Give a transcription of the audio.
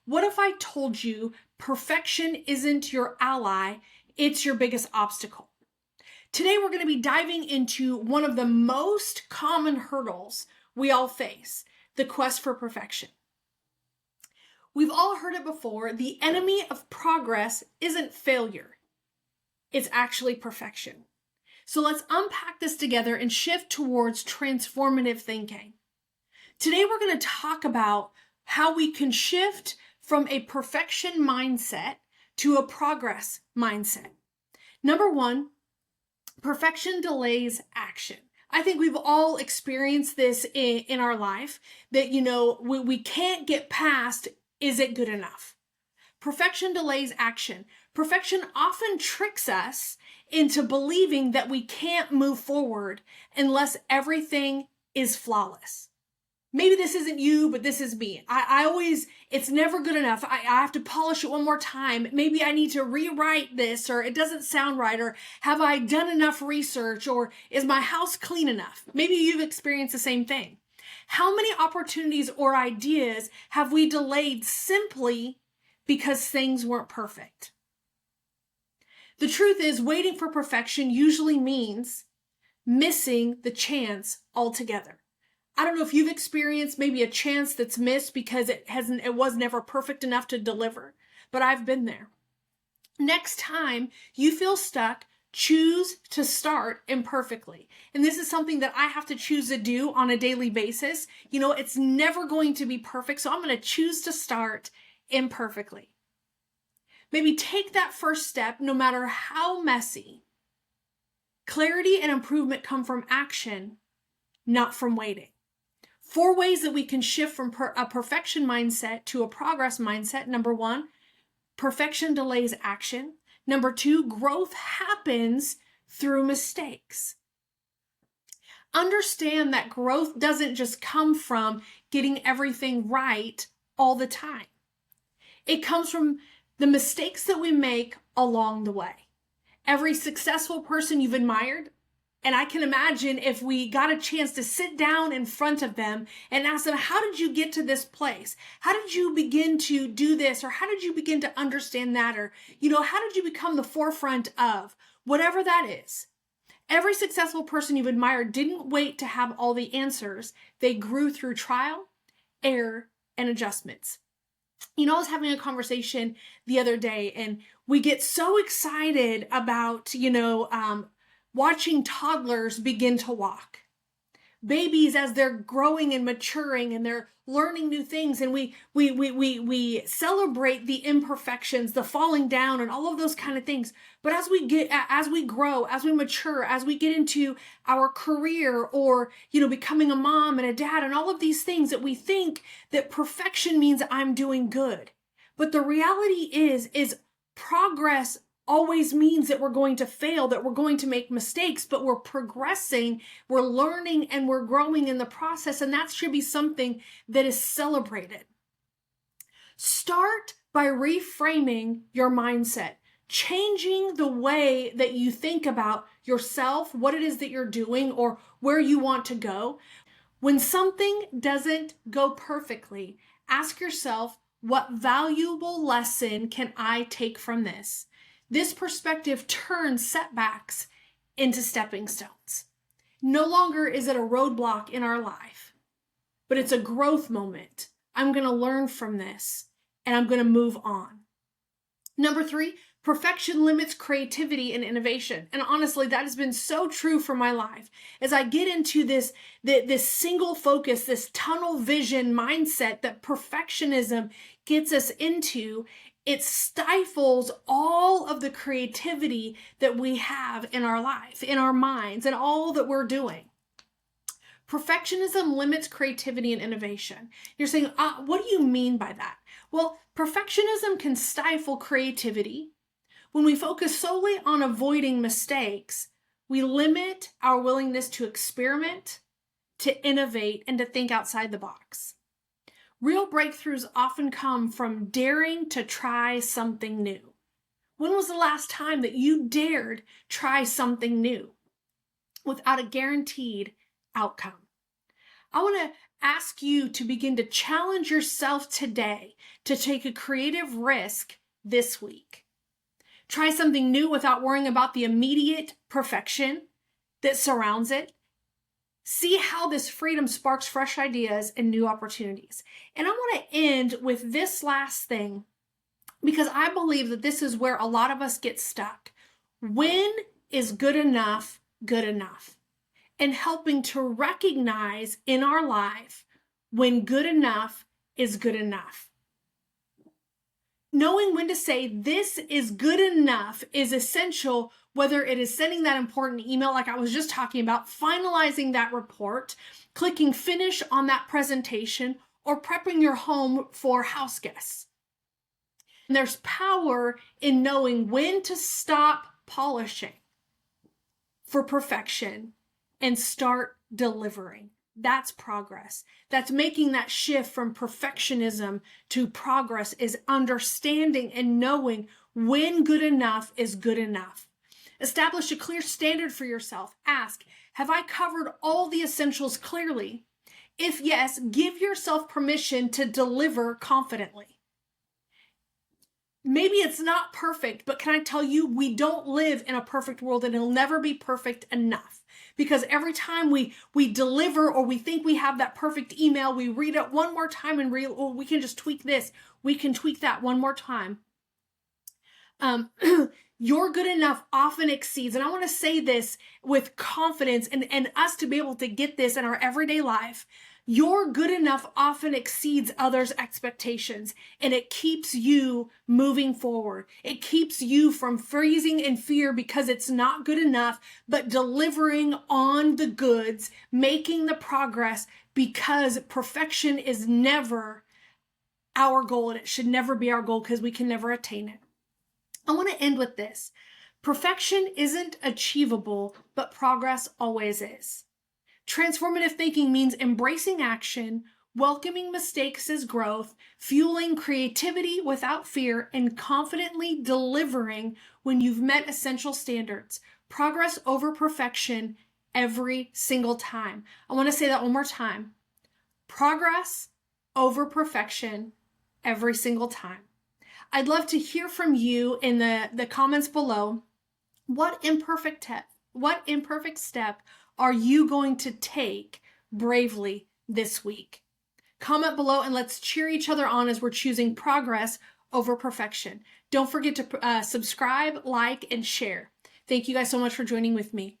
What if I told you perfection isn't your ally, it's your biggest obstacle? Today, we're going to be diving into one of the most common hurdles we all face, the quest for perfection. We've all heard it before. The enemy of progress isn't failure. It's actually perfection. So let's unpack this together and shift towards transformative thinking. Today, we're going to talk about how we can shift from a perfection mindset to a progress mindset. Number one, perfection delays action. I think we've all experienced this in our life that, we can't get past, is it good enough? Perfection delays action. Perfection often tricks us into believing that we can't move forward unless everything is flawless. Maybe this isn't you, but this is me. I always, it's never good enough. I have to polish it one more time. Maybe I need to rewrite this, or it doesn't sound right, or have I done enough research, or is my house clean enough? Maybe you've experienced the same thing. How many opportunities or ideas have we delayed simply because things weren't perfect? The truth is, waiting for perfection usually means missing the chance altogether. I don't know if you've experienced maybe a chance that's missed because it was never perfect enough to deliver, but I've been there. Next time you feel stuck, choose to start imperfectly. And this is something that I have to choose to do on a daily basis. It's never going to be perfect, so I'm going to choose to start imperfectly. Maybe take that first step, no matter how messy. Clarity and improvement come from action, not from waiting. 4 ways that we can shift from a perfection mindset to a progress mindset. Number 1, perfection delays action. Number 2, growth happens through mistakes. Understand that growth doesn't just come from getting everything right all the time. It comes from the mistakes that we make along the way. Every successful person you've admired, and I can imagine if we got a chance to sit down in front of them and ask them, how did you get to this place? How did you begin to do this? Or how did you begin to understand that? Or, how did you become the forefront of whatever that is? Every successful person you've admired didn't wait to have all the answers. They grew through trial, error, and adjustments. I was having a conversation the other day, and we get so excited about, watching toddlers begin to walk. Babies, as they're growing and maturing and they're learning new things, and we celebrate the imperfections, the falling down, and all of those kind of things. But as we grow, as we mature, as we get into our career, or becoming a mom and a dad, and all of these things, that we think that perfection means I'm doing good. But the reality is progress always means that we're going to fail, that we're going to make mistakes, but we're progressing, we're learning, and we're growing in the process, and that should be something that is celebrated. Start by reframing your mindset, changing the way that you think about yourself, what it is that you're doing, or where you want to go. When something doesn't go perfectly, ask yourself, what valuable lesson can I take from this? This perspective turns setbacks into stepping stones. No longer is it a roadblock in our life, but it's a growth moment. I'm going to learn from this, and I'm going to move on. Number 3, perfection limits creativity and innovation. And honestly, that has been so true for my life. As I get into this single focus, this tunnel vision mindset that perfectionism gets us into, it stifles all of the creativity that we have in our life, in our minds, and all that we're doing. Perfectionism limits creativity and innovation. You're saying, what do you mean by that? Well, perfectionism can stifle creativity. When we focus solely on avoiding mistakes, we limit our willingness to experiment, to innovate, and to think outside the box. Real breakthroughs often come from daring to try something new. When was the last time that you dared try something new without a guaranteed outcome? I want to ask you to begin to challenge yourself today to take a creative risk this week. Try something new without worrying about the immediate perfection that surrounds it. See how this freedom sparks fresh ideas and new opportunities. And I want to end with this last thing, because I believe that this is where a lot of us get stuck. When is good enough good enough? And helping to recognize in our life when good enough is good enough. Knowing when to say this is good enough is essential, whether it is sending that important email like I was just talking about, finalizing that report, clicking finish on that presentation, or prepping your home for house guests. And there's power in knowing when to stop polishing for perfection and start delivering. That's progress. That's making that shift from perfectionism to progress, is understanding and knowing when good enough is good enough. Establish a clear standard for yourself. Ask, have I covered all the essentials clearly? If yes, give yourself permission to deliver confidently. Maybe it's not perfect, but can I tell you, we don't live in a perfect world, and it'll never be perfect enough. Because every time we deliver, or we think we have that perfect email, we read it one more time and we can just tweak this. We can tweak that one more time. Your good enough often exceeds, and I want to say this with confidence and us to be able to get this in our everyday life. Your good enough often exceeds others' expectations, and it keeps you moving forward. It keeps you from freezing in fear because it's not good enough, but delivering on the goods, making the progress, because perfection is never our goal, and it should never be our goal because we can never attain it. I want to end with this. Perfection isn't achievable, but progress always is. Transformative thinking means embracing action, welcoming mistakes as growth, fueling creativity without fear, and confidently delivering when you've met essential standards. Progress over perfection every single time. I want to say that one more time. Progress over perfection every single time. I'd love to hear from you in the comments below. What imperfect step are you going to take bravely this week? Comment below and let's cheer each other on as we're choosing progress over perfection. Don't forget to subscribe, like, and share. Thank you guys so much for joining with me.